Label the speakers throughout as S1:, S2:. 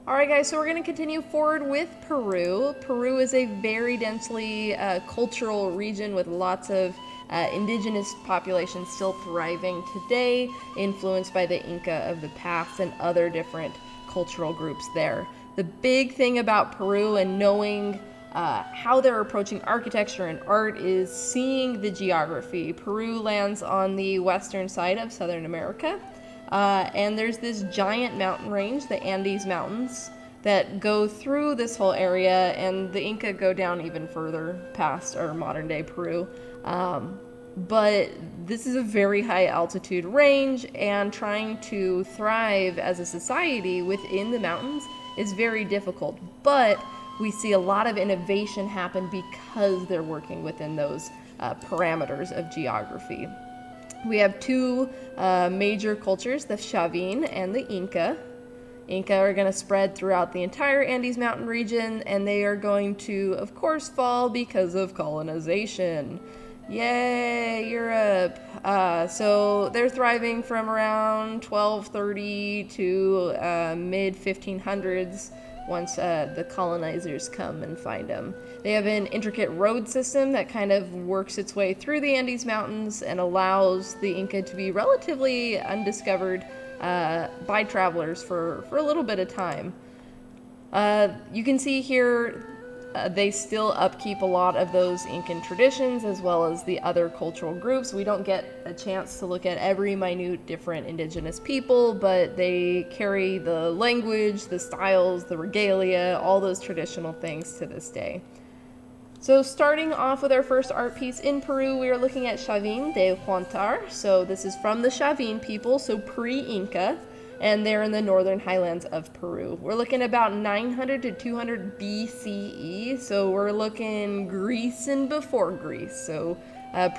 S1: All right, guys, so we're going to continue forward with Peru. Peru is a very densely cultural region with lots of indigenous populations still thriving today, influenced by the Inca of the past and other different cultural groups there. The big thing about Peru and knowing how they're approaching architecture and art is seeing the geography. Peru lands on the western side of Southern America. And there's this giant mountain range, the Andes Mountains, that go through this whole area, and the Inca go down even further past our modern day Peru. But this is a very high altitude range, and trying to thrive as a society within the mountains is very difficult. But we see a lot of innovation happen because they're working within those parameters of geography. We have two major cultures, the Chavin and the Inca. Inca are going to spread throughout the entire Andes Mountain region, and they are going to, of course, fall because of colonization. Yay, Europe! So they're thriving from around 1230 to mid-1500s once the colonizers come and find them. They have an intricate road system that kind of works its way through the Andes Mountains and allows the Inca to be relatively undiscovered by travelers for a little bit of time. You can see here they still upkeep a lot of those Incan traditions as well as the other cultural groups. We don't get a chance to look at every minute different indigenous people, but they carry the language, the styles, the regalia, all those traditional things to this day. So starting off with our first art piece in Peru, we are looking at Chavin de Huantar. So this is from the Chavin people, so pre-Inca, and they're in the northern highlands of Peru. We're looking about 900 to 200 BCE, so we're looking Greece and before Greece, so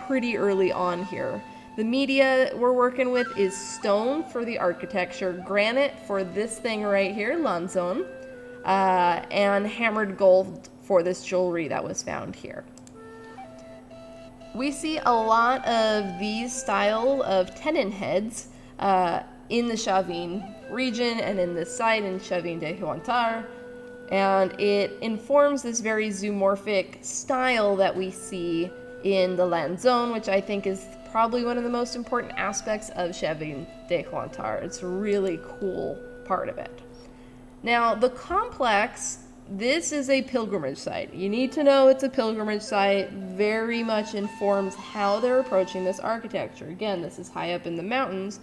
S1: pretty early on here. The media we're working with is stone for the architecture, granite for this thing right here, lanzón, and hammered gold for this jewelry that was found here. We see a lot of these style of tenon heads in the Chavin region and in this site in Chavin de Huantar, and it informs this very zoomorphic style that we see in the lanzón, which I think is probably one of the most important aspects of Chavin de Huantar. It's a really cool part of it. Now, the complex, this is a pilgrimage site. You need to know it's a pilgrimage site. Very much informs how they're approaching this architecture. Again, this is high up in the mountains,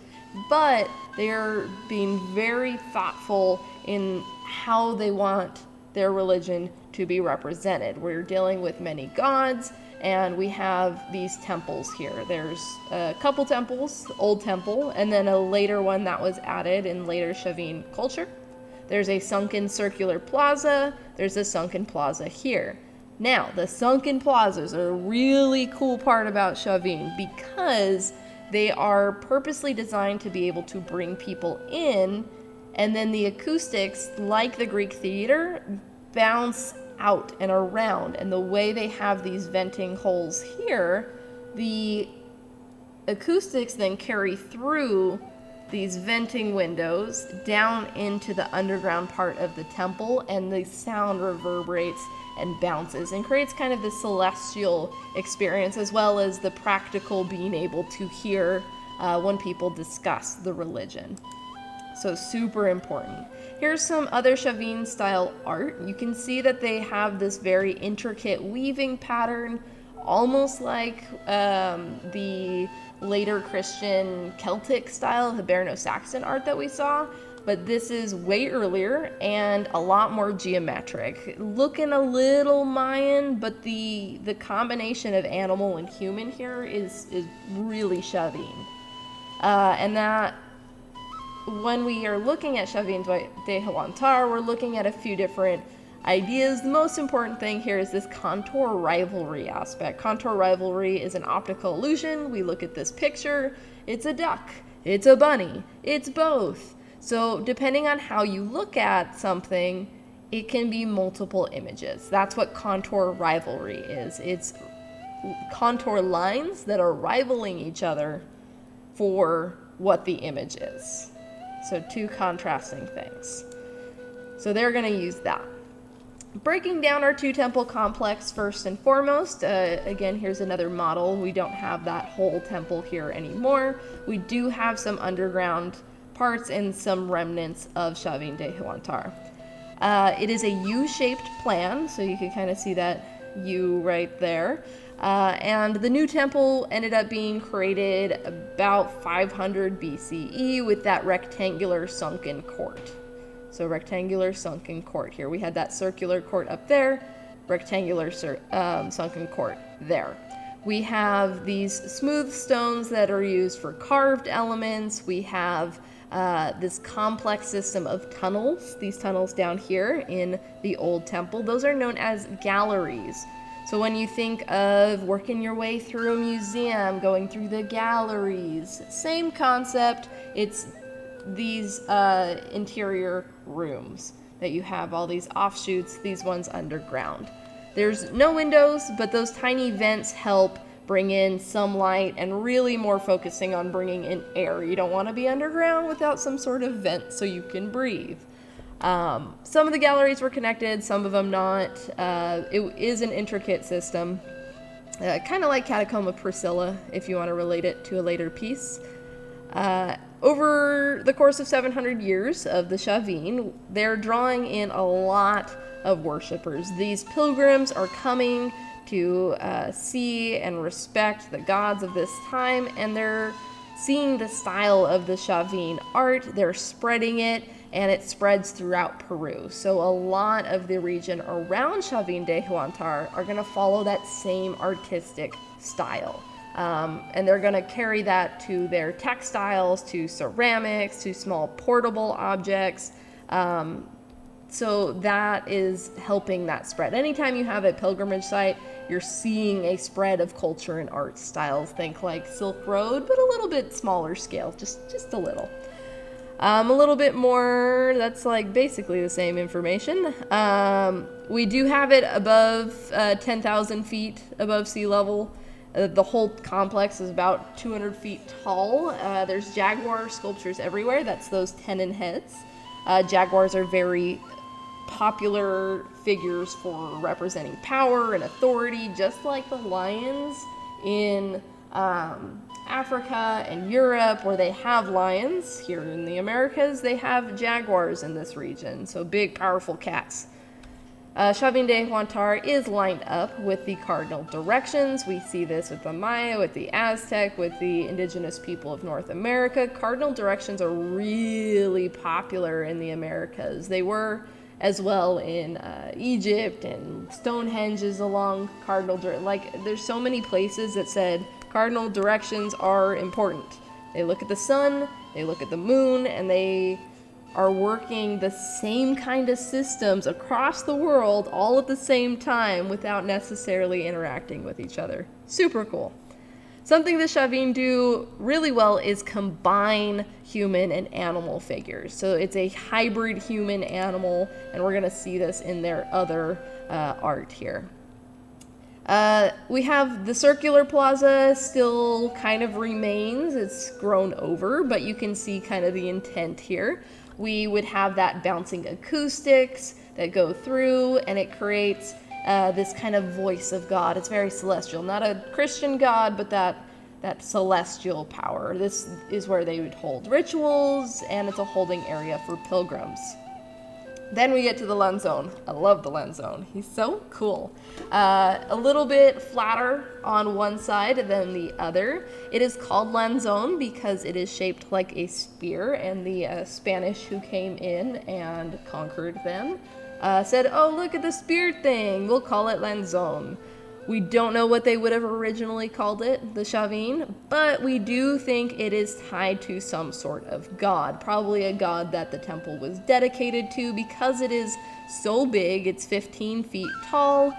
S1: but they're being very thoughtful in how they want their religion to be represented. We're dealing with many gods, and we have these temples here. There's a couple temples, Old Temple, and then a later one that was added in later Chavin culture. There's a sunken circular plaza. There's a sunken plaza here. Now, the sunken plazas are a really cool part about Chavin because they are purposely designed to be able to bring people in, and then the acoustics, like the Greek theater, bounce out and around. And the way they have these venting holes here, the acoustics then carry through these venting windows down into the underground part of the temple, and the sound reverberates and bounces and creates kind of this celestial experience, as well as the practical being able to hear when people discuss the religion. So super important. Here's some other Chavin style art. You can see that they have this very intricate weaving pattern, almost like the later Christian Celtic style Hiberno-Saxon art that we saw, but this is way earlier and a lot more geometric. Looking a little Mayan, but the combination of animal and human here is really Chavin. And that when we are looking at Chavin de Huantar, we're looking at a few different ideas. The most important thing here is this contour rivalry aspect. Contour rivalry is an optical illusion. We look at this picture, it's a duck, it's a bunny, it's both. So depending on how you look at something, it can be multiple images. That's what contour rivalry is. It's contour lines that are rivaling each other for what the image is. So two contrasting things. So they're going to use that. Breaking down our 2-temple complex first and foremost, again, here's another model. We don't have that whole temple here anymore. We do have some underground parts and some remnants of Chavin de Huantar. It is a U-shaped plan, so you can kind of see that U right there. And the new temple ended up being created about 500 BCE with that rectangular sunken court. So rectangular sunken court here. We had that circular court up there, rectangular sunken court there. We have these smooth stones that are used for carved elements. We have this complex system of tunnels, these tunnels down here in the old temple. Those are known as galleries. So when you think of working your way through a museum, going through the galleries, same concept. It's these interior rooms that you have all these offshoots, these ones underground. There's no windows, but those tiny vents help bring in some light and really more focusing on bringing in air. You don't want to be underground without some sort of vent so you can breathe. Some of the galleries were connected, some of them not. It is an intricate system, kind of like Catacomb of Priscilla, if you want to relate it to a later piece. Over the course of 700 years of the Chavin, they're drawing in a lot of worshipers. These pilgrims are coming to see and respect the gods of this time, and they're seeing the style of the Chavin art. They're spreading it, and it spreads throughout Peru. So a lot of the region around Chavin de Huantar are going to follow that same artistic style. And they're going to carry that to their textiles, to ceramics, to small portable objects. So that is helping that spread. Anytime you have a pilgrimage site, you're seeing a spread of culture and art styles. Think like Silk Road, but a little bit smaller scale, just a little. A little bit more, that's like basically the same information. We do have it above 10,000 feet above sea level. The whole complex is about 200 feet tall. There's jaguar sculptures everywhere. That's those tenon heads. Jaguars are very popular figures for representing power and authority, just like the lions in Africa and Europe, where they have lions. Here in the Americas, they have jaguars in this region, so big, powerful cats. Chavin de Huantar is lined up with the cardinal directions. We see this with the Maya, with the Aztec, with the indigenous people of North America. Cardinal directions are really popular in the Americas. They were as well in Egypt, and Stonehenge is along cardinal there's so many places that said cardinal directions are important. They look at the sun, they look at the moon, and they are working the same kind of systems across the world all at the same time without necessarily interacting with each other. Super cool. Something the Chavin do really well is combine human and animal figures. So it's a hybrid human-animal, and we're going to see this in their other art here. We have the circular plaza still kind of remains. It's grown over, but you can see kind of the intent here. We would have that bouncing acoustics that go through, and it creates this kind of voice of God. It's very celestial, not a Christian God, but that celestial power. This is where they would hold rituals, and it's a holding area for pilgrims. Then we get to the Lanzone. I love the Lanzone. He's so cool. A little bit flatter on one side than the other. It is called Lanzone because it is shaped like a spear, and the Spanish who came in and conquered them said, oh, look at the spear thing. We'll call it Lanzone. We don't know what they would have originally called it, the Chavin, but we do think it is tied to some sort of god, probably a god that the temple was dedicated to because it is so big. It's 15 feet tall.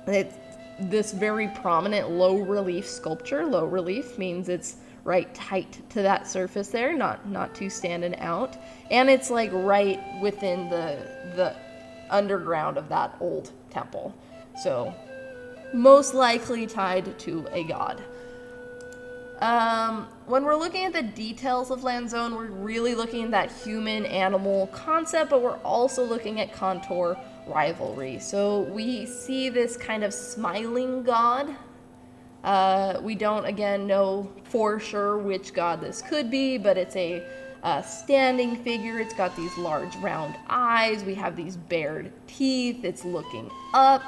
S1: It's this very prominent low relief sculpture. Low relief means it's right tight to that surface there, not too standing out. And it's like right within the underground of that old temple. So, most likely tied to a god. When we're looking at the details of Land Zone, we're really looking at that human-animal concept, but we're also looking at contour rivalry. So we see this kind of smiling god. We don't, again, know for sure which god this could be, but it's a standing figure. It's got these large round eyes. We have these bared teeth. It's looking up.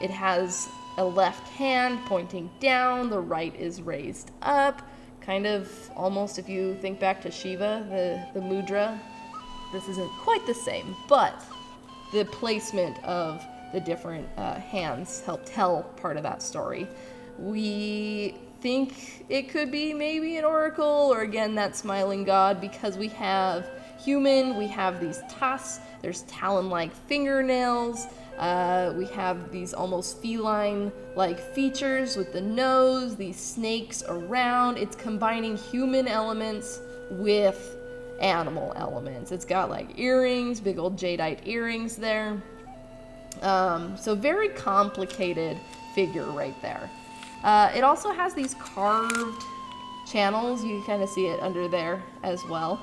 S1: It has a left hand pointing down, the right is raised up, kind of almost, if you think back to Shiva, the mudra. This isn't quite the same, but the placement of the different hands help tell part of that story. We think it could be maybe an oracle, or again that smiling god, because we have human, we have these tusks, there's talon-like fingernails, we have these almost feline-like features with the nose, these snakes around. It's combining human elements with animal elements. It's got like earrings, big old jadeite earrings there. So very complicated figure right there. It also has these carved channels. You kind of see it under there as well.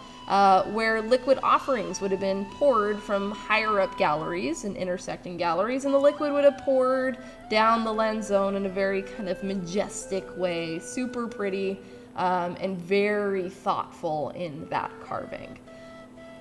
S1: Where liquid offerings would have been poured from higher up galleries and intersecting galleries, and the liquid would have poured down the Land Zone in a very kind of majestic way, super pretty, and very thoughtful in that carving.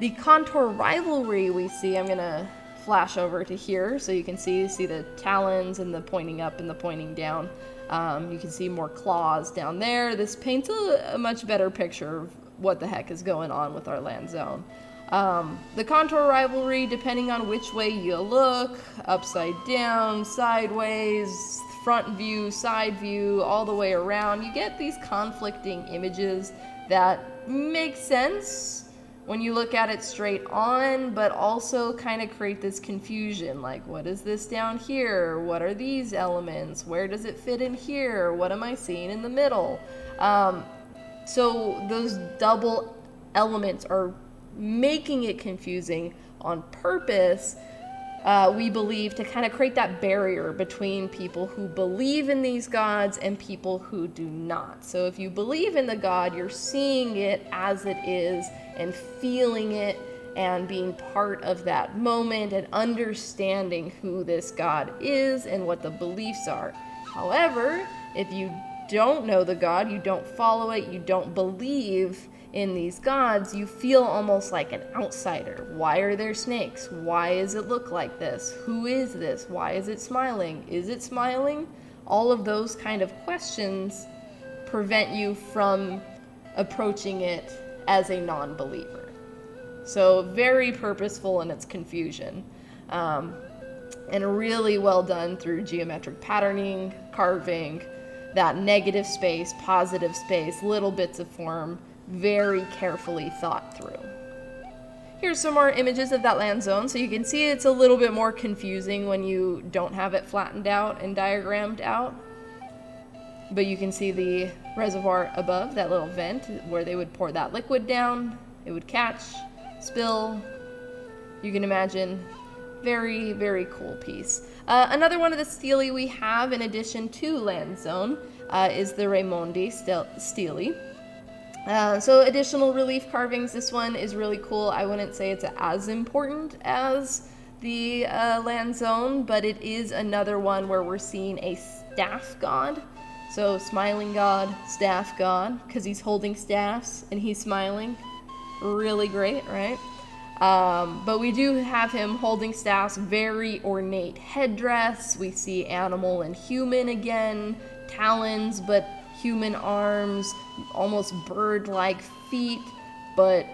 S1: The contour rivalry we see, I'm going to flash over to here so you can see the talons and the pointing up and the pointing down. You can see more claws down there. This paints a much better picture of what the heck is going on with our Land Zone. The contour rivalry, depending on which way you look, upside down, sideways, front view, side view, all the way around, you get these conflicting images that make sense when you look at it straight on, but also kind of create this confusion, like what is this down here? What are these elements? Where does it fit in here? What am I seeing in the middle? So those double elements are making it confusing on purpose, we believe, to kind of create that barrier between people who believe in these gods and people who do not. So if you believe in the god, you're seeing it as it is and feeling it and being part of that moment and understanding who this god is and what the beliefs are. However, if you don't know the god, you don't follow it, you don't believe in these gods, you feel almost like an outsider. Why are there snakes? Why does it look like this? Who is this? Why is it smiling? Is it smiling? All of those kind of questions prevent you from approaching it as a non-believer. So very purposeful in its confusion. And really well done through geometric patterning, carving, that negative space, positive space, little bits of form, very carefully thought through. Here's some more images of that Land Zone. So you can see it's a little bit more confusing when you don't have it flattened out and diagrammed out. But you can see the reservoir above, that little vent where they would pour that liquid down. It would catch, spill. You can imagine, very, very cool piece. Another one of the stele we have in addition to Land Zone is the Raimondi stele. So additional relief carvings. This one is really cool. I wouldn't say it's as important as the Land Zone, but it is another one where we're seeing a staff god. So smiling god, staff god, because he's holding staffs and he's smiling. Really great, right? But we do have him holding staffs, very ornate headdress. We see animal and human again, talons, but human arms, almost bird-like feet, but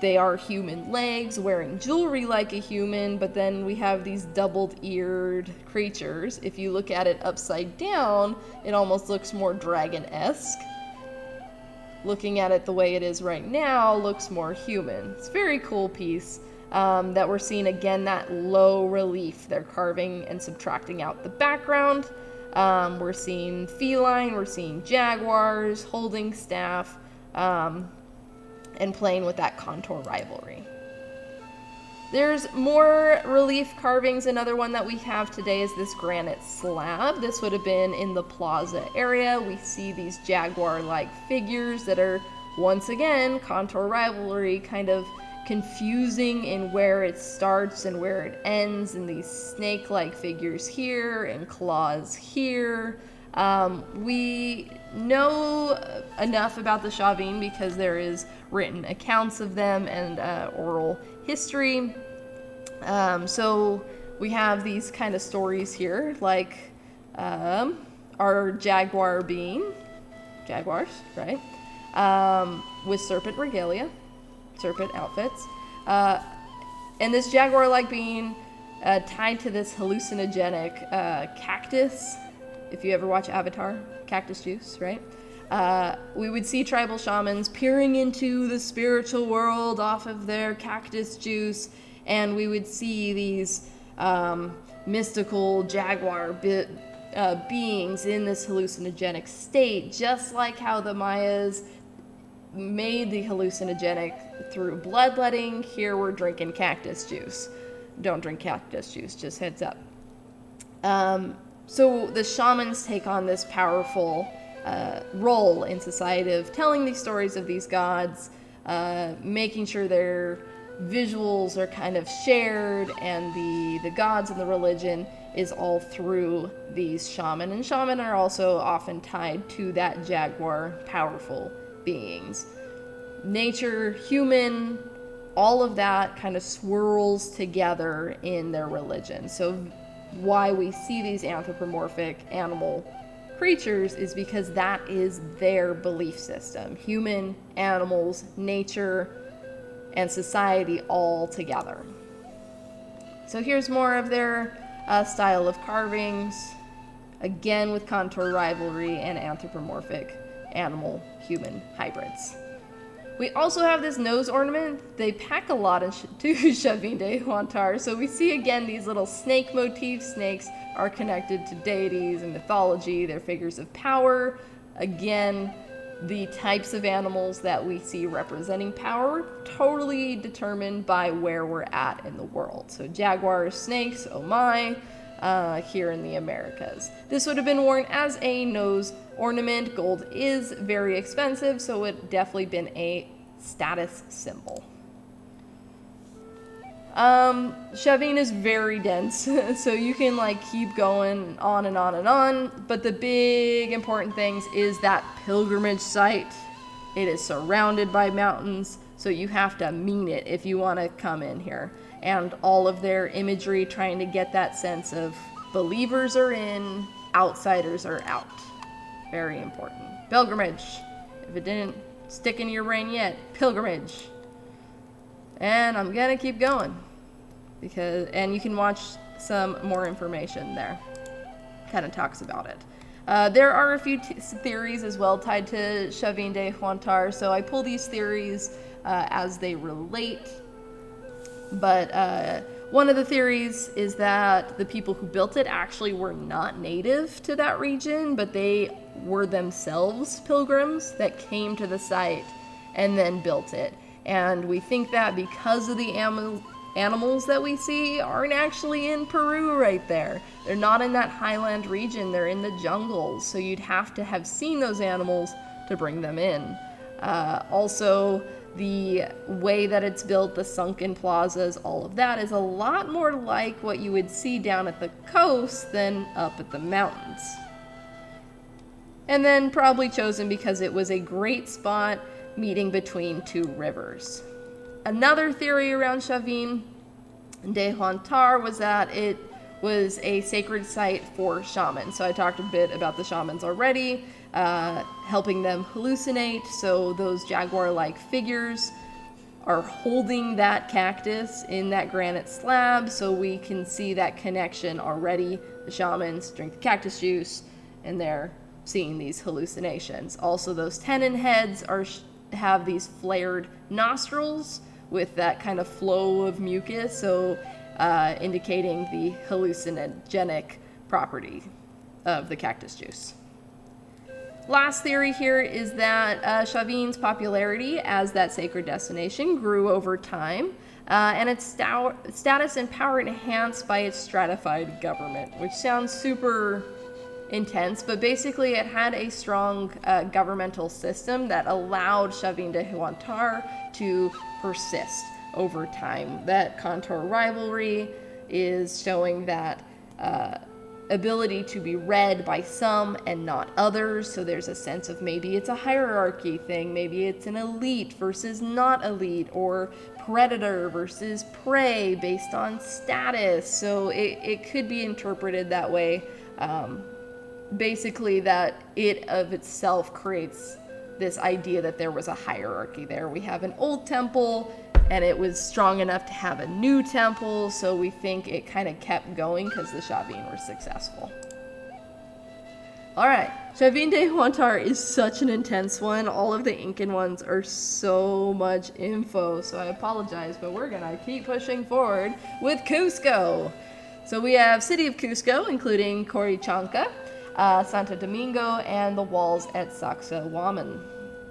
S1: they are human legs, wearing jewelry like a human, but then we have these doubled-eared creatures. If you look at it upside down, it almost looks more dragon-esque. Looking at it the way it is right now, looks more human. It's a very cool piece that we're seeing, again, that low relief. They're carving and subtracting out the background. We're seeing feline, we're seeing jaguars holding staff, and playing with that contour rivalry. There's more relief carvings. Another one that we have today is this granite slab. This would have been in the plaza area. We see these jaguar-like figures that are, once again, contour rivalry, kind of confusing in where it starts and where it ends, and these snake-like figures here and claws here. We know enough about the Chavin because there is written accounts of them and oral history. So we have these kind of stories here, like our jaguar being jaguars, right? With serpent regalia, serpent outfits, and this jaguar-like being tied to this hallucinogenic cactus. If you ever watch Avatar, cactus juice, right? We would see tribal shamans peering into the spiritual world off of their cactus juice, and we would see these mystical jaguar beings in this hallucinogenic state, just like how the Mayas made the hallucinogenic through bloodletting. Here we're drinking cactus juice. Don't drink cactus juice, just heads up. So the shamans take on this powerful role in society of telling these stories of these gods, making sure their visuals are kind of shared, and the gods and the religion is all through these shaman. And shaman are also often tied to that jaguar powerful beings. Nature, human, all of that kind of swirls together in their religion. So why we see these anthropomorphic animal creatures is because that is their belief system. Human, animals, nature, and society all together. So here's more of their style of carvings, again with contour rivalry and anthropomorphic animal-human hybrids. We also have this nose ornament. They pack a lot into Chavin de Huantar. So we see again these little snake motifs. Snakes are connected to deities and mythology. They're figures of power. Again, the types of animals that we see representing power totally determined by where we're at in the world. So jaguars, snakes, oh my, here in the Americas. This would have been worn as a nose ornament. Gold is very expensive, so it definitely been a status symbol. Chavin is very dense, so you can keep going on and on and on, but the big important things is that pilgrimage site. It is surrounded by mountains, so you have to mean it if you want to come in here. And all of their imagery trying to get that sense of believers are in, outsiders are out. Very important. Pilgrimage. If it didn't stick in your brain yet, pilgrimage. And I'm gonna keep going and you can watch some more information there. Kind of talks about it. There are a few theories as well tied to Chavin de Huantar, so I pull these theories as they relate. But one of the theories is that the people who built it actually were not native to that region, but they were themselves pilgrims that came to the site and then built it. And we think that because of the animals that we see aren't actually in Peru right there. They're not in that highland region, they're in the jungles, so you'd have to have seen those animals to bring them in. Also, the way that it's built, the sunken plazas, all of that is a lot more like what you would see down at the coast than up at the mountains. And then probably chosen because it was a great spot meeting between two rivers. Another theory around Chavin de Huantar was that it was a sacred site for shamans. So I talked a bit about the shamans already, helping them hallucinate. So those jaguar-like figures are holding that cactus in that granite slab, so we can see that connection already. The shamans drink the cactus juice, and they're seeing these hallucinations. Also, those tenon heads have these flared nostrils with that kind of flow of mucus, so indicating the hallucinogenic property of the cactus juice. Last theory here is that Chavín's popularity as that sacred destination grew over time, and its status and power enhanced by its stratified government, which sounds super intense, but basically it had a strong governmental system that allowed Chavín de Huántar to persist over time. That contour rivalry is showing that ability to be read by some and not others. So there's a sense of maybe it's a hierarchy thing, maybe it's an elite versus not elite, or predator versus prey based on status. So it could be interpreted that way. Basically that it of itself creates this idea that there was a hierarchy there. We have an old temple and it was strong enough to have a new temple, so we think it kind of kept going because the Chavín were successful. Alright, Chavín de Huántar is such an intense one. All of the Incan ones are so much info, so I apologize, but we're gonna keep pushing forward with Cusco. So we have City of Cusco, including Coricancha, Santo Domingo, and the walls at Sacsayhuaman.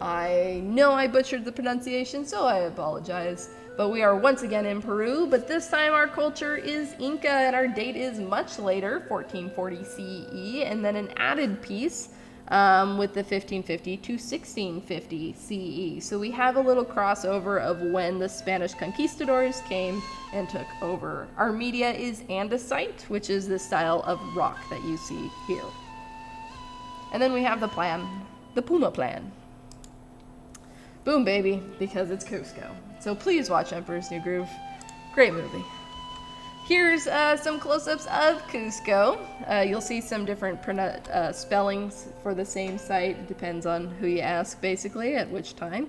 S1: I know I butchered the pronunciation, so I apologize. But we are once again in Peru, but this time our culture is Inca, and our date is much later, 1440 CE, and then an added piece with the 1550 to 1650 CE. So we have a little crossover of when the Spanish conquistadors came and took over. Our media is andesite, which is the style of rock that you see here. And then we have the plan, the Puma plan. Boom, baby, because it's Cusco. So please watch Emperor's New Groove. Great movie. Here's some close-ups of Cusco. You'll see some different spellings for the same site. It depends on who you ask, basically, at which time.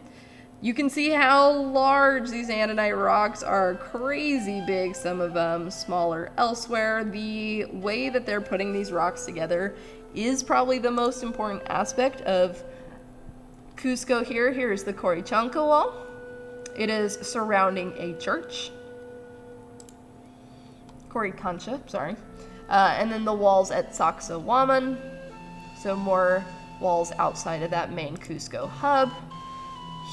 S1: You can see how large these andesite rocks are. Crazy big, some of them smaller elsewhere. The way that they're putting these rocks together is probably the most important aspect of Cusco here. Here's the Coricancha wall. It is surrounding a church. Coricancha, sorry. And then the walls at Sacsayhuaman. So more walls outside of that main Cusco hub.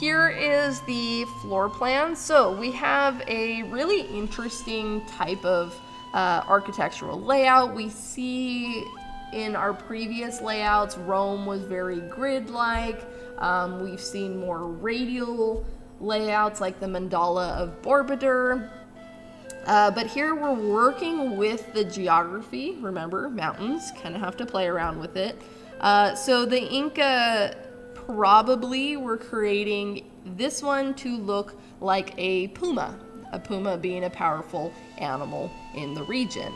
S1: Here is the floor plan. So we have a really interesting type of architectural layout. We see in our previous layouts, Rome was very grid-like. We've seen more radial layouts like the mandala of Borobudur. But here we're working with the geography. Remember, mountains, kind of have to play around with it. So the Inca probably were creating this one to look like a puma being a powerful animal in the region.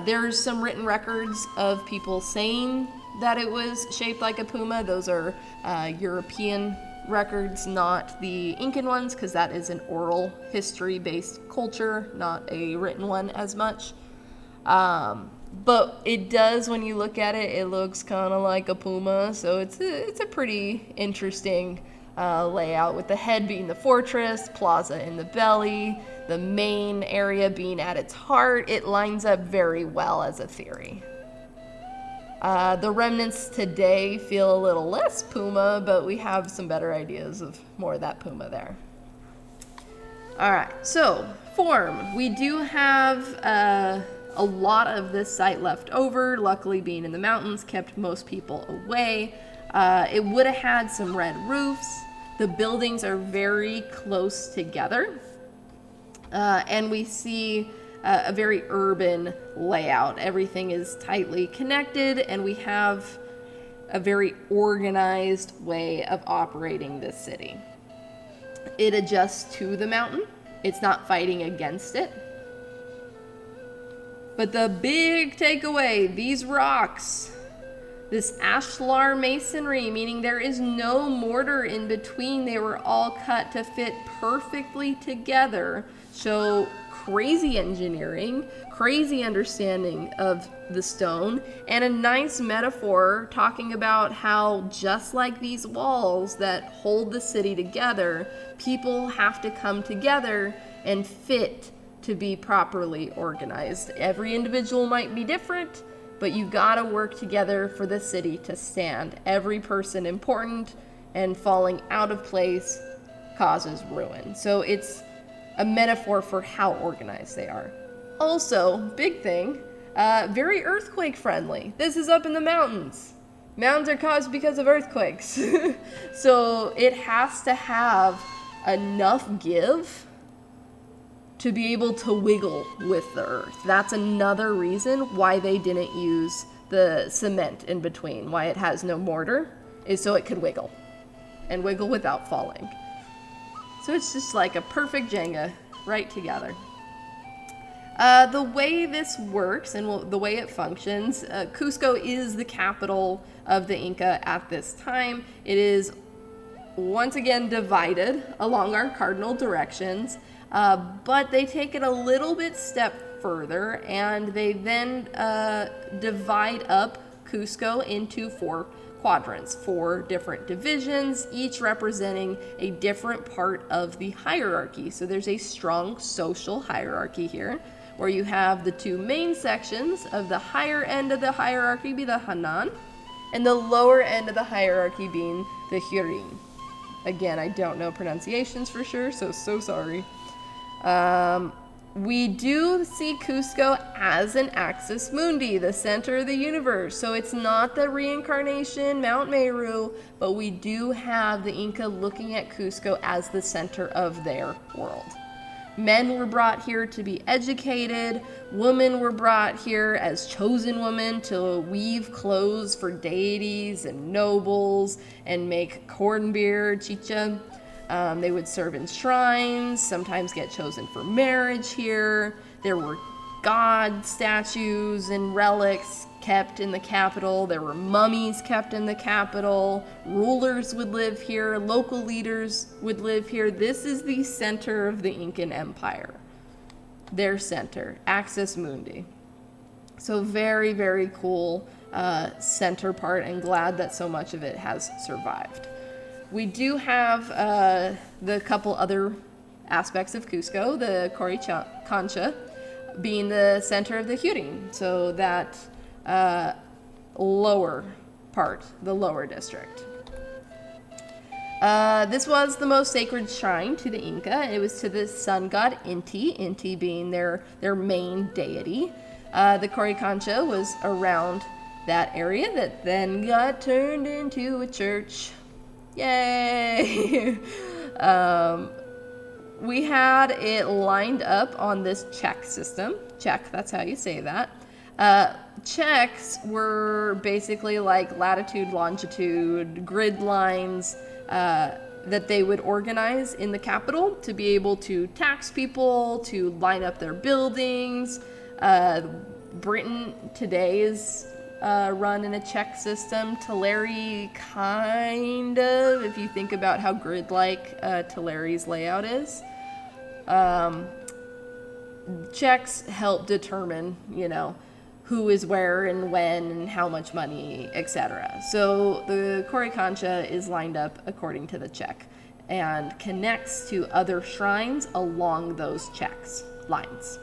S1: There's some written records of people saying that it was shaped like a puma. Those are European records, not the Incan ones, because that is an oral history-based culture, not a written one as much. But it does, when you look at it, it looks kind of like a puma, so it's a pretty interesting layout, with the head being the fortress, plaza in the belly, the main area being at its heart. It lines up very well as a theory. The remnants today feel a little less puma, but we have some better ideas of more of that puma there. Alright, so form. We do have a lot of this site left over. Luckily, being in the mountains kept most people away. It would have had some red roofs. The buildings are very close together. And we see a very urban layout. Everything is tightly connected, and we have a very organized way of operating this city. It adjusts to the mountain. It's not fighting against it. But the big takeaway, these rocks, this ashlar masonry, meaning there is no mortar in between, they were all cut to fit perfectly together, show crazy engineering, crazy understanding of the stone, and a nice metaphor talking about how, just like these walls that hold the city together, people have to come together and fit to be properly organized. Every individual might be different, but you gotta work together for the city to stand. Every person important, and falling out of place causes ruin. So it's a metaphor for how organized they are. Also, big thing, very earthquake friendly. This is up in the mountains. Mountains are caused because of earthquakes. So it has to have enough give to be able to wiggle with the earth. That's another reason why they didn't use the cement in between, why it has no mortar, is so it could wiggle, and wiggle without falling. So it's just like a perfect Jenga right together. The way this works and the way it functions, Cusco is the capital of the Inca at this time. It is once again divided along our cardinal directions, but they take it a little bit step further, and they then divide up Cusco into 4 quadrants, 4 different divisions, each representing a different part of the hierarchy. So there's a strong social hierarchy here, where you have the 2 main sections of the higher end of the hierarchy be the Hanan, and the lower end of the hierarchy being the Hirin. Again, I don't know pronunciations for sure, so sorry. We do see Cusco as an axis mundi, the center of the universe. So it's not the reincarnation, Mount Meru, but we do have the Inca looking at Cusco as the center of their world. Men were brought here to be educated. Women were brought here as chosen women to weave clothes for deities and nobles and make corn beer, chicha. They would serve in shrines, sometimes get chosen for marriage here. There were god statues and relics kept in the capital. There were mummies kept in the capital. Rulers would live here. Local leaders would live here. This is the center of the Incan Empire. Their center, Axis Mundi. So very, very cool center part, and glad that so much of it has survived. We do have the couple other aspects of Cusco, the Coricancha being the center of the Hurin, so that lower part, the lower district. This was the most sacred shrine to the Inca. It was to the sun god Inti, Inti being their main deity. The Coricancha was around that area that then got turned into a church. Yay! We had it lined up on this check system. Check, that's how you say that. Checks were basically like latitude, longitude, grid lines that they would organize in the capital to be able to tax people, to line up their buildings. Britain today is run in a check system. Tulare kind of, if you think about how grid-like Tulare's layout is. Checks help determine, who is where and when and how much money, etc. So the Coricancha is lined up according to the check and connects to other shrines along those checks lines.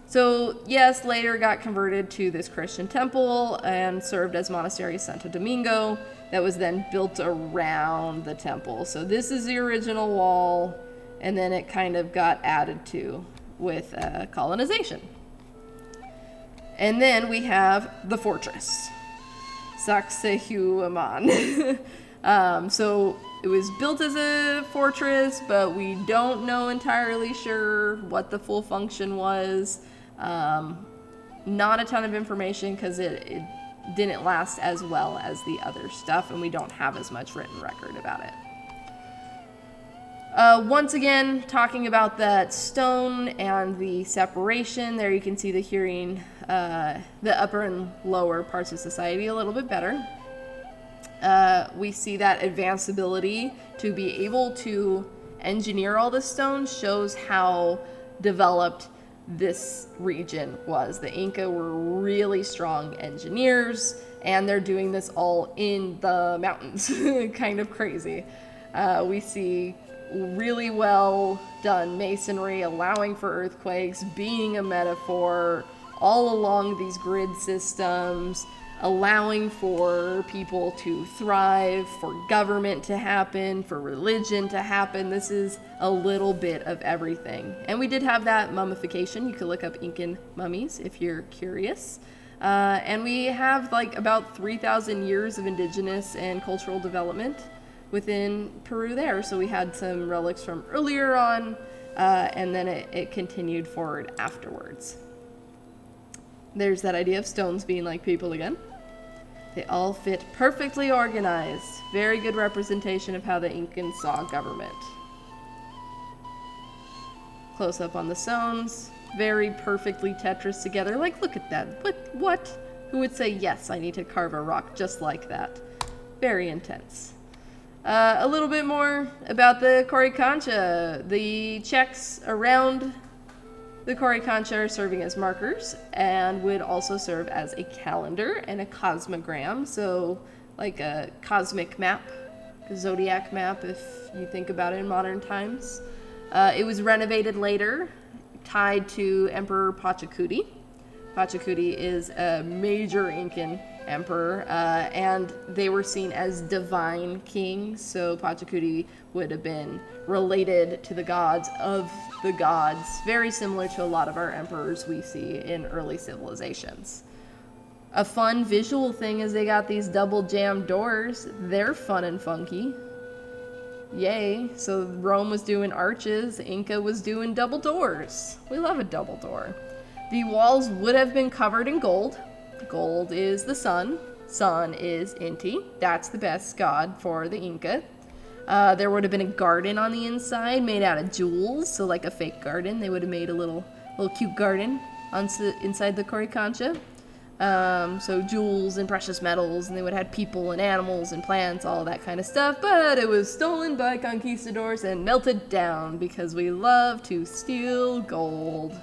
S1: So yes, later got converted to this Christian temple and served as Monastery Santo Domingo that was then built around the temple. So this is the original wall, and then it kind of got added to with colonization. And then we have the fortress, Sacsayhuaman. So it was built as a fortress, but we don't know entirely sure what the full function was. Not a ton of information because it didn't last as well as the other stuff, and we don't have as much written record about it. Once again, talking about that stone and the separation, there you can see the hearing, the upper and lower parts of society a little bit better. We see that advanced ability to be able to engineer all the stones shows how developed this region was. The Inca were really strong engineers, and they're doing this all in the mountains. Kind of crazy. We see really well done masonry, allowing for earthquakes, being a metaphor all along these grid systems, allowing for people to thrive, for government to happen, for religion to happen. This is a little bit of everything. And we did have that mummification. You could look up Incan mummies if you're curious. And we have like about 3,000 years of indigenous and cultural development within Peru there. So we had some relics from earlier on, and then it continued forward afterwards. There's that idea of stones being like people again. They all fit perfectly organized. Very good representation of how the Incans saw government. Close up on the stones. Very perfectly Tetris together. Like, look at that. What? Who would say, yes, I need to carve a rock just like that? Very intense. A little bit more about the Coricancha. The checks around the Coricancha are serving as markers and would also serve as a calendar and a cosmogram. So like a cosmic map, a zodiac map if you think about it in modern times. It was renovated later, tied to Emperor Pachacuti. Pachacuti is a major Incan emperor, and they were seen as divine kings, so Pachacuti would have been related to the gods of the gods, very similar to a lot of our emperors we see in early civilizations. A fun visual thing is they got these double jammed doors. They're fun and funky. Yay. So Rome was doing arches, Inca was doing double doors. We love a double door. The walls would have been covered in gold. Gold is the sun. Sun is Inti. That's the best god for the Inca. There would have been a garden on the inside made out of jewels, so like a fake garden. They would have made a little cute garden inside the Coricancha. So jewels and precious metals, and they would have had people and animals and plants, all that kind of stuff, but it was stolen by conquistadors and melted down because we love to steal gold.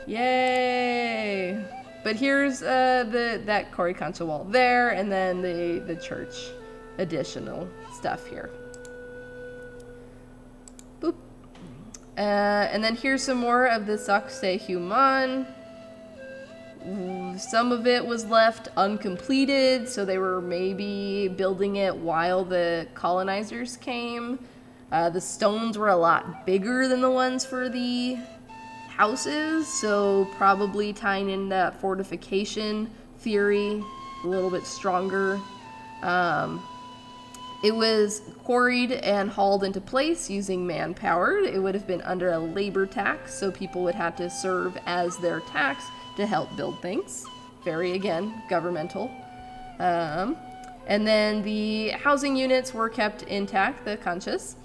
S1: Yay! But here's that Coricancha wall there, and then the church additional stuff here. Boop. And then here's some more of the Saxe Human. Some of it was left uncompleted, so they were maybe building it while the colonizers came. The stones were a lot bigger than the ones for the houses, so probably tying in that fortification theory a little bit stronger. It was quarried and hauled into place using manpower. It would have been under a labor tax, so people would have to serve as their tax to help build things. Very, again, governmental. And then the housing units were kept intact, the canchas.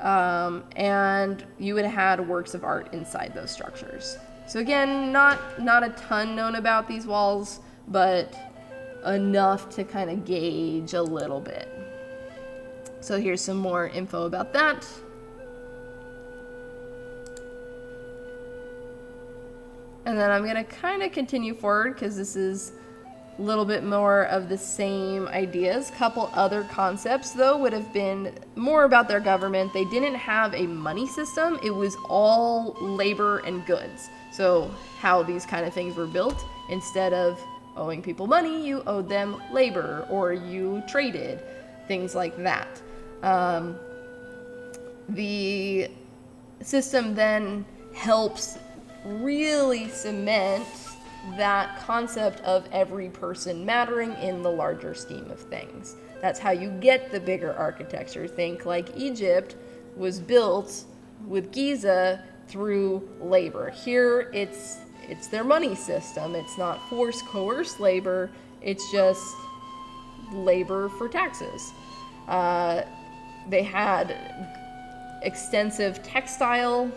S1: And you would have had works of art inside those structures. So again, not a ton known about these walls, but enough to kind of gauge a little bit. So here's some more info about that. And then I'm going to kind of continue forward because this is a little bit more of the same ideas. Couple other concepts, though, would have been more about their government. They didn't have a money system. It was all labor and goods. So how these kind of things were built, instead of owing people money, you owed them labor, or you traded, things like that. The system then helps really cement that concept of every person mattering in the larger scheme of things. That's how you get the bigger architecture. Think like Egypt was built with Giza through labor. Here it's their money system. It's not forced, coerced labor. It's just labor for taxes. They had extensive textile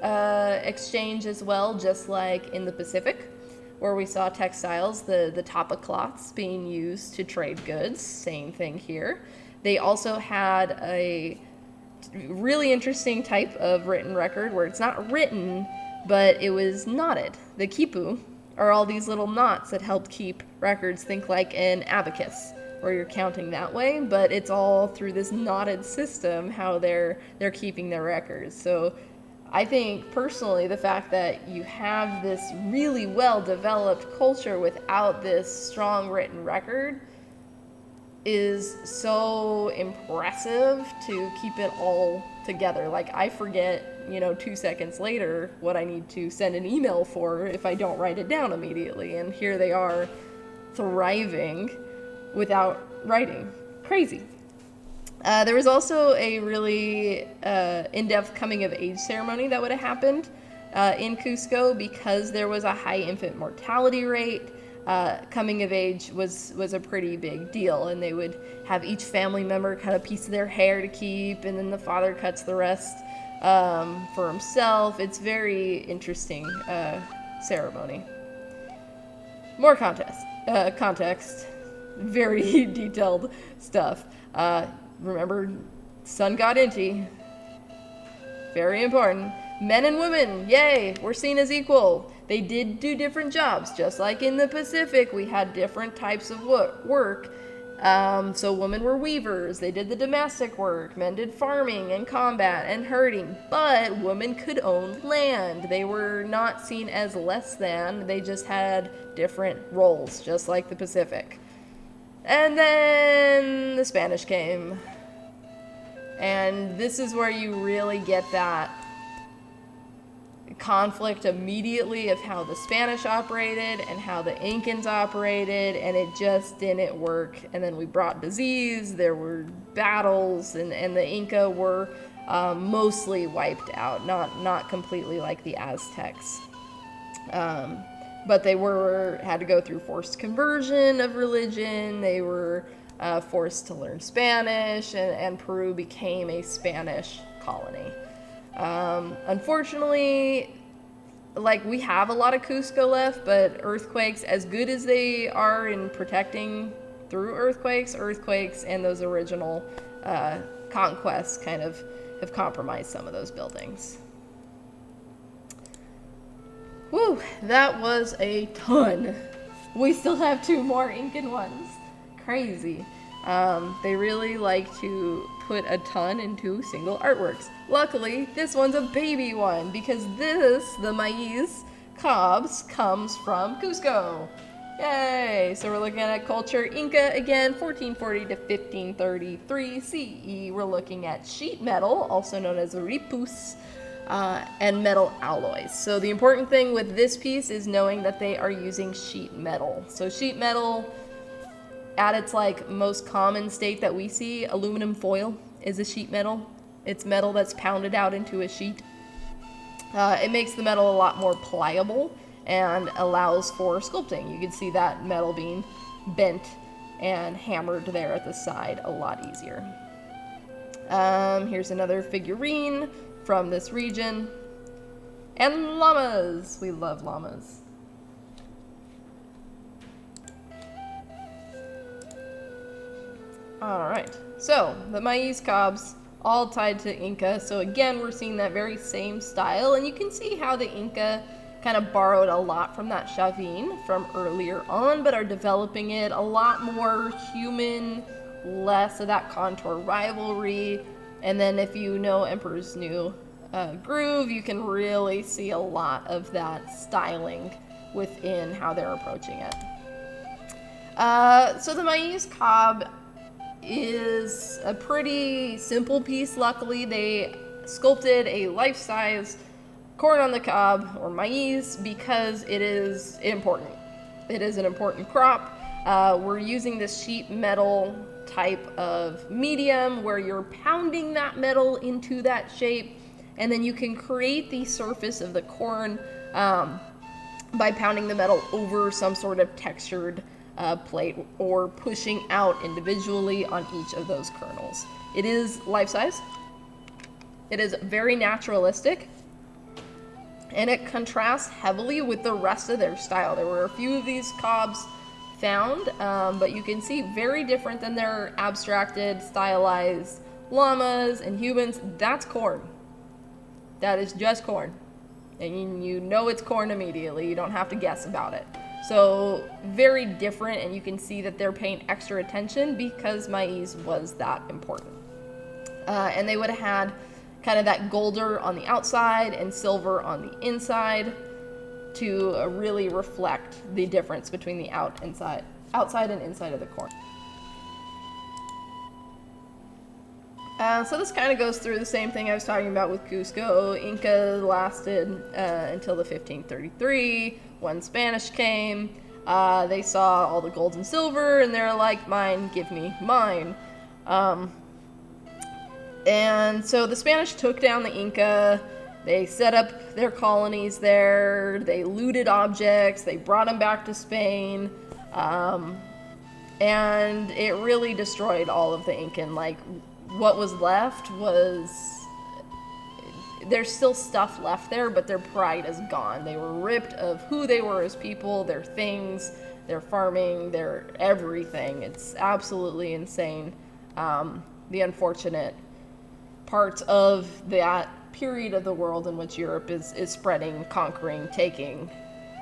S1: exchange as well, just like in the Pacific, where we saw textiles, the tapa cloths being used to trade goods. Same thing here. They also had a really interesting type of written record where it's not written, but it was knotted. The quipu are all these little knots that helped keep records. Think like an abacus, where you're counting that way, but it's all through this knotted system how they're keeping their records. So I think personally the fact that you have this really well developed culture without this strong written record is so impressive to keep it all together. Like, I forget, 2 seconds later what I need to send an email for if I don't write it down immediately. And here they are thriving without writing. Crazy. There was also a really in-depth coming-of-age ceremony that would have happened in Cusco because there was a high infant mortality rate. Coming of age was a pretty big deal, and they would have each family member cut a piece of their hair to keep, and then the father cuts the rest for himself. It's very interesting ceremony. More context, very detailed stuff. Remember, sun god Inti, very important. Men and women, yay, we're seen as equal. They did do different jobs, just like in the Pacific, we had different types of work. So women were weavers, they did the domestic work, men did farming and combat and herding, but women could own land. They were not seen as less than, they just had different roles, just like the Pacific. And then the Spanish came. And this is where you really get that conflict immediately of how the Spanish operated and how the Incans operated, and it just didn't work. And then we brought disease, there were battles, and the Inca were mostly wiped out, not completely like the Aztecs. But they had to go through forced conversion of religion. They were forced to learn Spanish, and Peru became a Spanish colony. Unfortunately, we have a lot of Cusco left, but earthquakes, as good as they are in protecting through earthquakes and those original conquests kind of have compromised some of those buildings. Whew, that was a ton. We still have 2 more Incan ones. Crazy. They really like to put a ton into single artworks. Luckily, this one's a baby one because the maize cobs, comes from Cusco. Yay! So we're looking at culture Inca again, 1440 to 1533 CE. We're looking at sheet metal, also known as ripus, and metal alloys. So the important thing with this piece is knowing that they are using sheet metal. So sheet metal, at its most common state that we see, aluminum foil is a sheet metal. It's metal that's pounded out into a sheet. It makes the metal a lot more pliable and allows for sculpting. You can see that metal being bent and hammered there at the side a lot easier. Here's another figurine from this region. And llamas. We love llamas. Alright, so the maize cobs, all tied to Inca. So again, we're seeing that very same style, and you can see how the Inca kind of borrowed a lot from that chavin from earlier on, but are developing it a lot more human, less of that contour rivalry. And then if you know Emperor's New Groove, you can really see a lot of that styling within how they're approaching it. So the maize cob is a pretty simple piece. Luckily, they sculpted a life-size corn on the cob, or maize, because it is important. It is an important crop. We're using this sheet metal type of medium where you're pounding that metal into that shape, and then you can create the surface of the corn by pounding the metal over some sort of textured plate or pushing out individually on each of those kernels. It is life-size. It is very naturalistic, and it contrasts heavily with the rest of their style. There were a few of these cobs found, but you can see very different than their abstracted, stylized llamas and humans. That's corn. That is just corn. And you know it's corn immediately. You don't have to guess about it. So very different, and you can see that they're paying extra attention because maize was that important. And they would have had kind of that golder on the outside and silver on the inside to really reflect the difference between the outside and inside of the corn. So this kind of goes through the same thing I was talking about with Cusco. Inca lasted until the 1533, when Spanish came. They saw all the gold and silver, and they're like, mine, give me mine. And so the Spanish took down the Inca. They set up their colonies there. They looted objects. They brought them back to Spain. And it really destroyed all of the Incan. Like, what was left was, there's still stuff left there, but their pride is gone. They were ripped of who they were as people, their things, their farming, their everything. It's absolutely insane. The unfortunate part of that period of the world in which Europe is spreading, conquering, taking,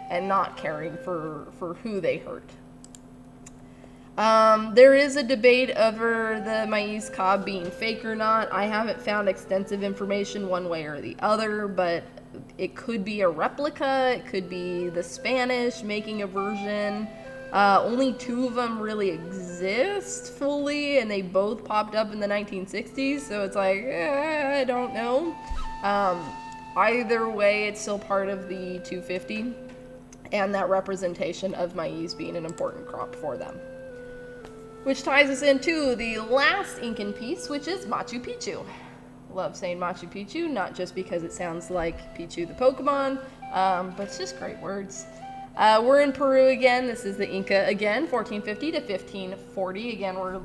S1: and not caring for who they hurt. There is a debate over the maize cob being fake or not. I haven't found extensive information one way or the other, but it could be a replica. It could be the Spanish making a version. Only 2 of them really exist fully, and they both popped up in the 1960s, so it's like, I don't know. Either way, it's still part of the 250, and that representation of maize being an important crop for them. Which ties us into the last Incan piece, which is Machu Picchu. Love saying Machu Picchu, not just because it sounds like Pichu the Pokemon, but it's just great words. We're in Peru again. This is the Inca again, 1450 to 1540. Again, we're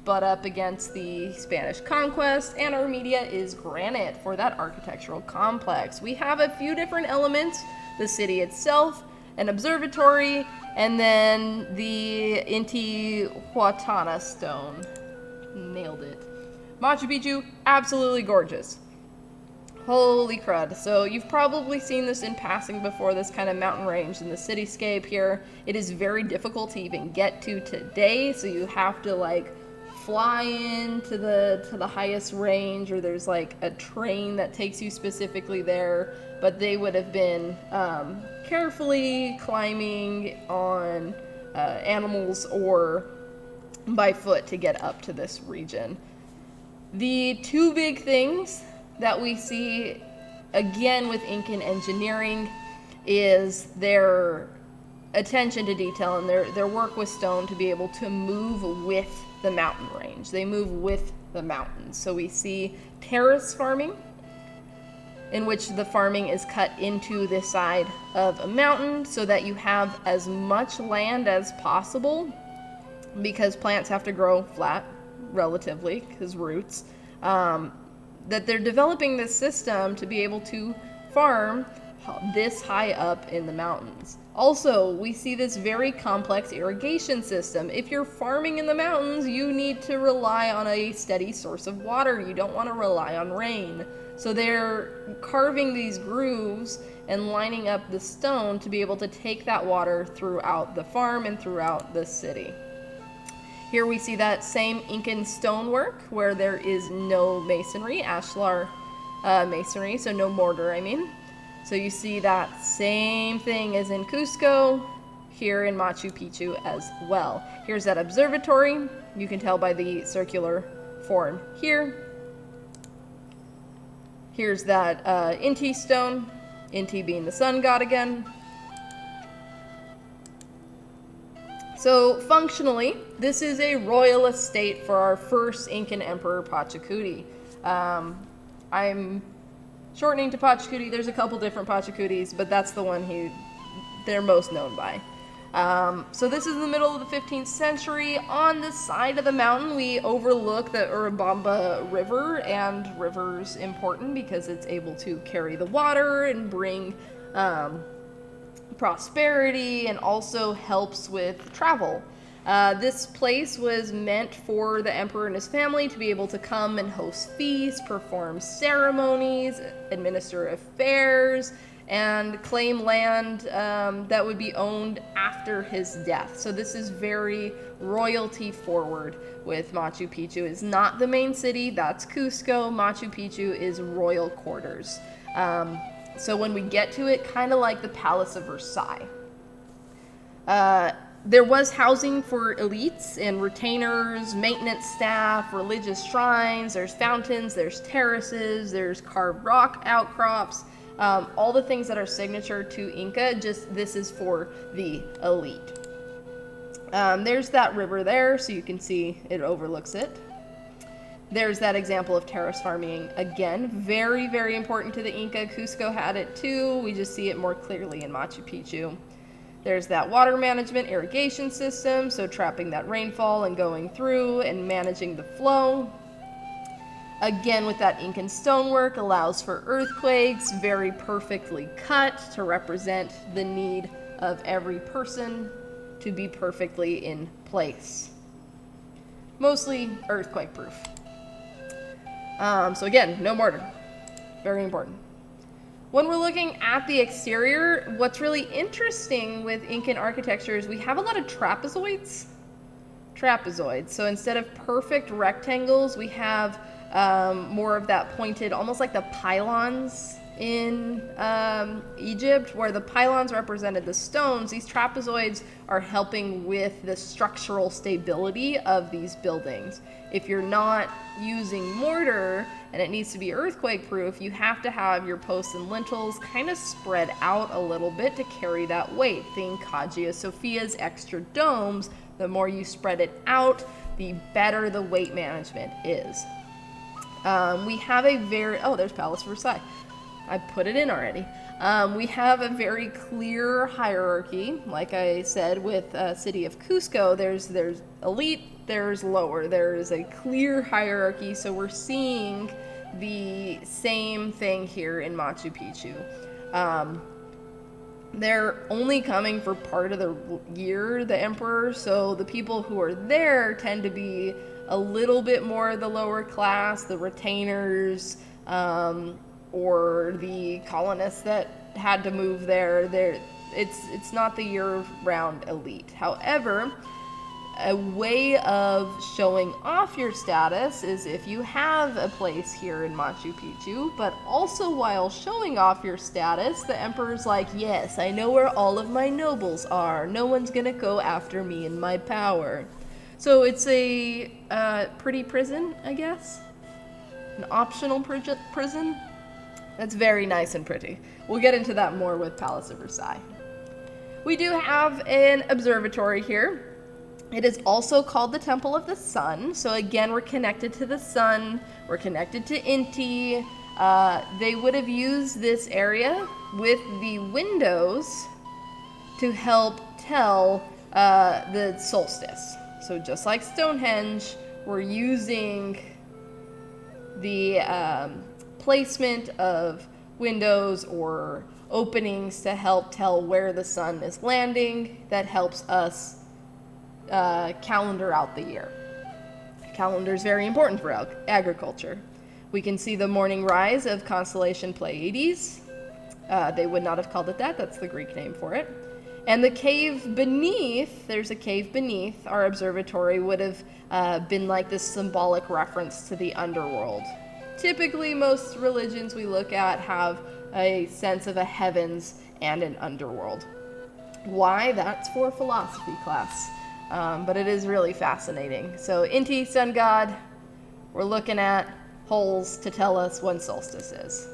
S1: butt up against the Spanish conquest, and our media is granite for that architectural complex. We have a few different elements: the city itself, an observatory, and then the Intihuatana stone. Nailed it. Machu Picchu, absolutely gorgeous. Holy crud. So you've probably seen this in passing before, this kind of mountain range in the cityscape here. It is very difficult to even get to today, so you have to like fly into the highest range, or there's like a train that takes you specifically there, but they would have been carefully climbing on animals or by foot to get up to this region. The 2 big things that we see again with Incan engineering is their attention to detail and their work with stone to be able to move with the mountain range. They move with the mountains. So we see terrace farming, in which the farming is cut into the side of a mountain so that you have as much land as possible, because plants have to grow flat relatively because roots, that they're developing this system to be able to farm this high up in the mountains. Also, we see this very complex irrigation system. If you're farming in the mountains, you need to rely on a steady source of water. You don't want to rely on rain. So they're carving these grooves and lining up the stone to be able to take that water throughout the farm and throughout the city. Here we see that same Incan stonework where there is no masonry, ashlar masonry, so no mortar, I mean. So you see that same thing as in Cusco, here in Machu Picchu as well. Here's that observatory. You can tell by the circular form here. Here's that Inti stone, Inti being the sun god again. So functionally, this is a royal estate for our first Incan emperor, Pachacuti. I'm shortening to Pachacuti. There's a couple different Pachacutis, but that's the one they're most known by. So this is in the middle of the 15th century. On the side of the mountain, we overlook the Urubamba River, and river's important because it's able to carry the water and bring prosperity, and also helps with travel. This place was meant for the emperor and his family to be able to come and host feasts, perform ceremonies, administer affairs, and claim land that would be owned after his death. So this is very royalty forward with Machu Picchu. It's not the main city, that's Cusco. Machu Picchu is royal quarters. So when we get to it, kind of like the Palace of Versailles. There was housing for elites and retainers, maintenance staff, religious shrines, there's fountains, there's terraces, there's carved rock outcrops, all the things that are signature to Inca, just this is for the elite. There's that river there, so you can see it overlooks it. There's that example of terrace farming. Again, very, very important to the Inca. Cusco had it too. We just see it more clearly in Machu Picchu. There's that water management irrigation system, so trapping that rainfall and going through and managing the flow. Again, with that Incan stonework, allows for earthquakes, very perfectly cut to represent the need of every person to be perfectly in place. Mostly earthquake proof. So again, no mortar. Very important. When we're looking at the exterior, what's really interesting with Incan architecture is we have a lot of trapezoids. So instead of perfect rectangles, we have more of that pointed, almost like the pylons in Egypt, where the pylons represented the stones. These trapezoids are helping with the structural stability of these buildings. If you're not using mortar and it needs to be earthquake proof, you have to have your posts and lintels kind of spread out a little bit to carry that weight. Think Hagia Sophia's extra domes. The more you spread it out, the better the weight management is. We have a very, there's Palace Versailles. I put it in already. We have a very clear hierarchy. Like I said, with city of Cusco, there's elite, there's lower. There is a clear hierarchy, so we're seeing the same thing here in Machu Picchu. They're only coming for part of the year, the emperor, so the people who are there tend to be a little bit more the lower class, the retainers, or the colonists that had to move there. It's not the year-round elite. However, a way of showing off your status is if you have a place here in Machu Picchu, but also while showing off your status, the emperor's like, yes, I know where all of my nobles are. No one's gonna go after me and my power. So it's a pretty prison, I guess. An optional prison. That's very nice and pretty. We'll get into that more with Palace of Versailles. We do have an observatory here. It is also called the Temple of the Sun. So again, we're connected to the sun. We're connected to Inti. They would have used this area with the windows to help tell the solstice. So just like Stonehenge, we're using the placement of windows or openings to help tell where the sun is landing. That helps us calendar out the year. Calendar is very important for agriculture. We can see the morning rise of constellation Pleiades. They would not have called it that. That's the Greek name for it. And the cave beneath, there's a cave beneath our observatory, would have been like this symbolic reference to the underworld. Typically, most religions we look at have a sense of a heavens and an underworld. Why? That's for philosophy class. But it is really fascinating. So Inti, sun god, we're looking at holes to tell us when solstice is.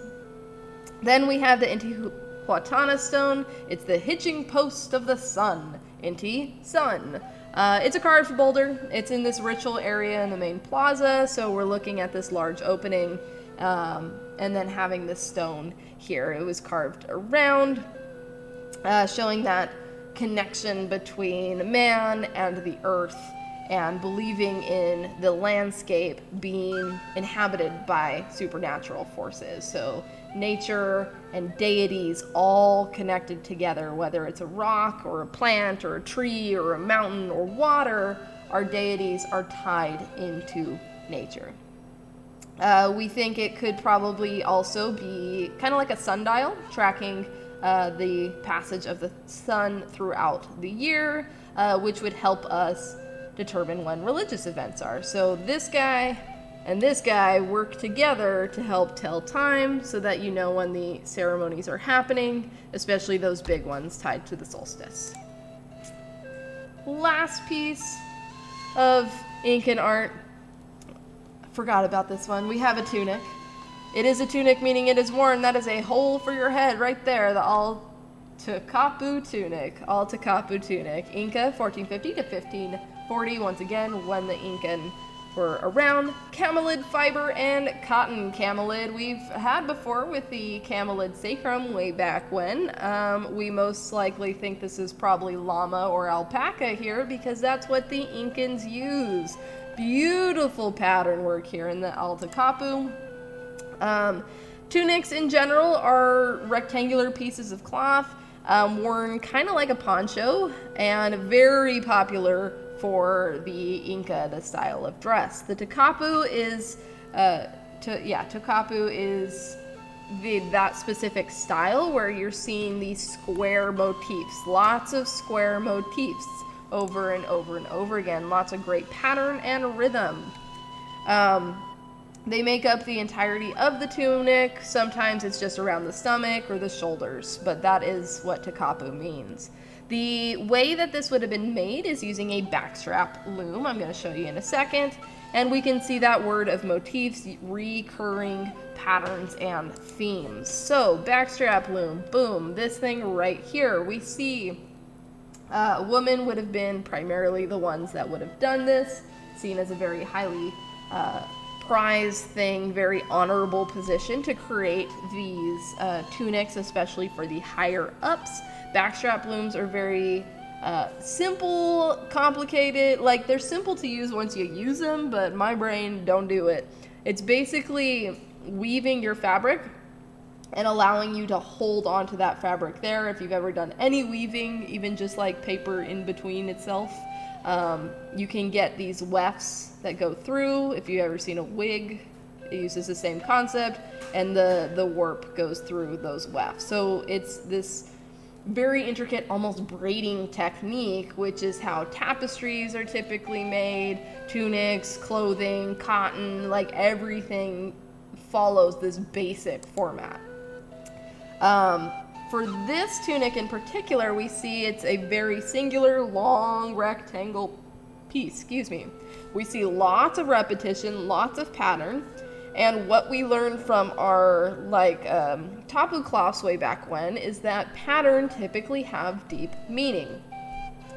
S1: Then we have the Intihuatana stone. It's the hitching post of the sun. Inti, sun. It's a carved boulder. It's in this ritual area in the main plaza, so we're looking at this large opening, and then having this stone here. It was carved around, showing that connection between man and the earth, and believing in the landscape being inhabited by supernatural forces. So nature and deities all connected together, whether it's a rock or a plant or a tree or a mountain or water, our deities are tied into nature. We think it could probably also be kind of like a sundial, tracking the passage of the sun throughout the year, which would help us determine when religious events are. So this guy and this guy work together to help tell time so that you know when the ceremonies are happening, especially those big ones tied to the solstice. Last piece of Incan art. Forgot about this one. We have a tunic. It is a tunic, meaning it is worn. That is a hole for your head right there. The Altacapu tunic. Altacapu tunic. Inca, 1450 to 1540. Once again, when the Incan were around. Camelid fiber and cotton. Camelid we've had before with the camelid sacrum way back when. We most likely think this is probably llama or alpaca here because that's what the Incans use. Beautiful pattern work here in the Altacapu. Tunics in general are rectangular pieces of cloth worn kind of like a poncho and very popular for the Inca, the style of dress. The Takapu is, Takapu is that specific style where you're seeing these square motifs, lots of square motifs over and over and over again, lots of great pattern and rhythm. They make up the entirety of the tunic. Sometimes it's just around the stomach or the shoulders, but that is what Takapu means. The way that this would have been made is using a backstrap loom. I'm going to show you in a second. And we can see that word of motifs, recurring patterns and themes. So backstrap loom, boom, this thing right here. We see women would have been primarily the ones that would have done this, seen as a very highly prized thing, very honorable position to create these tunics, especially for the higher ups. Backstrap looms are very simple, complicated, like they're simple to use once you use them, but my brain don't do it. It's basically weaving your fabric and allowing you to hold onto that fabric there. If you've ever done any weaving, even just like paper in between itself, you can get these wefts that go through. If you've ever seen a wig, it uses the same concept, and the warp goes through those wefts. So it's this very intricate, almost braiding technique, which is how tapestries are typically made, tunics, clothing, cotton, like everything follows this basic format. For this tunic in particular, we see it's a very singular, long rectangle piece, We see lots of repetition, lots of pattern, and what we learned from our tapu cloths way back when is that pattern typically have deep meaning.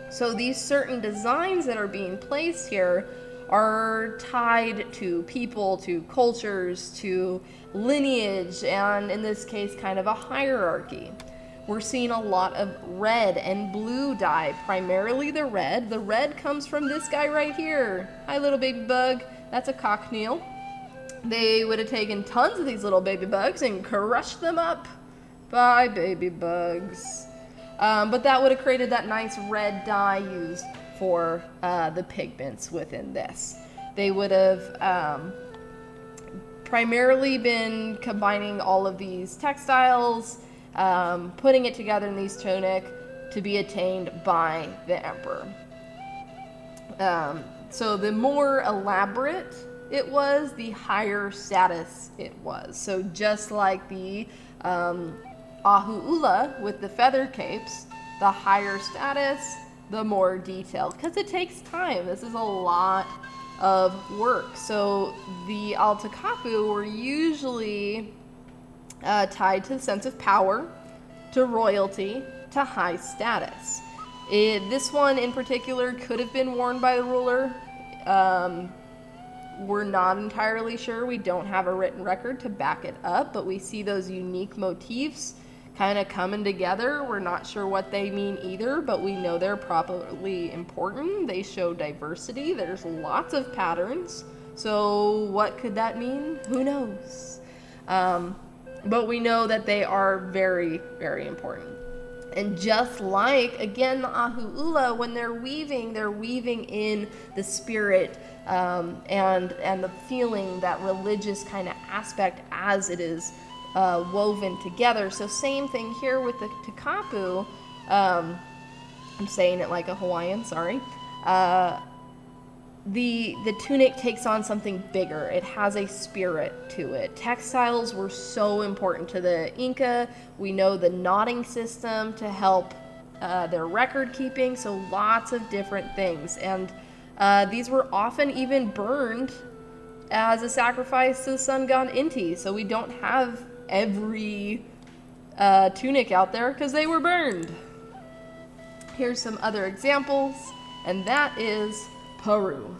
S1: So these certain designs that are being placed here are tied to people, to cultures, to lineage, and in this case, kind of a hierarchy. We're seeing a lot of red and blue dye, primarily the red. The red comes from this guy right here. Hi, little baby bug. That's a cochineal. They would have taken tons of these little baby bugs and crushed them up. Bye, baby bugs. But that would have created that nice red dye used for the pigments within this. They would have primarily been combining all of these textiles, putting it together in these tunic to be attained by the emperor. So the more elaborate it was, the higher status it was. So just like the ahu'ula with the feather capes, the higher status, the more detailed, because it takes time. This is a lot of work. So the Altacapu were usually tied to the sense of power, to royalty, to high status. This one in particular could have been worn by the ruler. We're not entirely sure. We don't have a written record to back it up, but we see those unique motifs kind of coming together. We're not sure what they mean either, but we know they're probably important. They show diversity. There's lots of patterns. So what could that mean? Who knows? But we know that they are very, very important. And just like, again, the Ahu'ula, when they're weaving in the spirit and the feeling, that religious kind of aspect as it is woven together. So same thing here with the takapu. I'm saying it like a Hawaiian, sorry. The tunic takes on something bigger. It has a spirit to it. Textiles were so important to the Inca. We know the knotting system to help their record keeping, so lots of different things. And these were often even burned as a sacrifice to the sun god Inti. So we don't have every tunic out there because they were burned. Here's some other examples, and that is Peru.